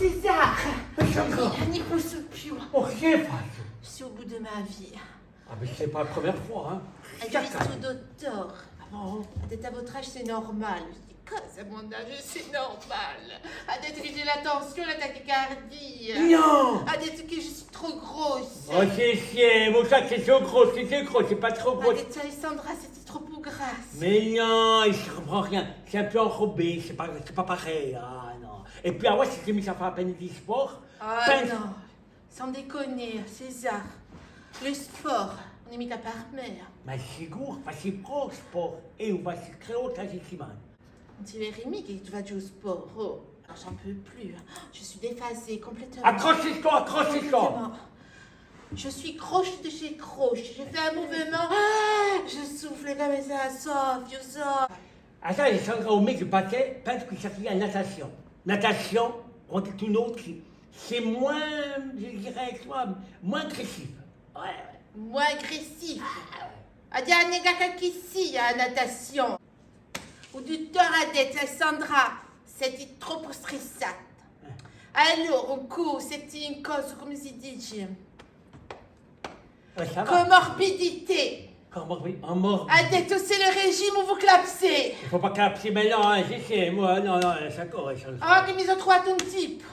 César! Sandra! Ni posso più. Oh, che faccio? C'est au bout de ma vie. Ah, mais c'est pas la première fois, hein. Hai visto, dottor? D'être à votre âge, c'est normal. Je dis, cosa, à mon âge, c'est normal. A detto che j'ai la tension, la tachycardie. Non! A detto che je suis trop grosse. Oh, c'est mon sac, c'est trop gros, c'est pas trop A gros. detto Alessandra, c'était trop grasse. Mais non, il ne comprend rien. C'est un peu enrobé, c'est pas pareil. Ah, non. Et puis, moi, si j'ai mis ça faire à peine du sport. Ah peine- non, sans déconner, César. Le sport, on imita par mère. Ma sigur, faccio pro sport e un creo la settimana. On dirait Rémi qui va du sport. Oh, j'en peux plus. Je suis déphasée complètement. Accroche-toi! Complètement. Je suis croche de chez croche. Je fais un mouvement. Je souffle comme ça, soffle. Attends, Alessandra, au mec du paquet, pense que ça fait la natation. Natation, on dit tout autre, c'est moins, je dirais, moins agressif. Ouais. Moins agressif. Adia nega ici à natation. Ou du tort à dette, Alessandra. C'était trop stressante. Alors, on court, c'était une cause, comme si dit, Ouais, ça va. comorbidité. En mort. À dette, c'est le régime où vous clapsez. Il faut pas capter, mais non, hein, je sais, moi, non, ça corrige. Ah, che mi sono trovato un type.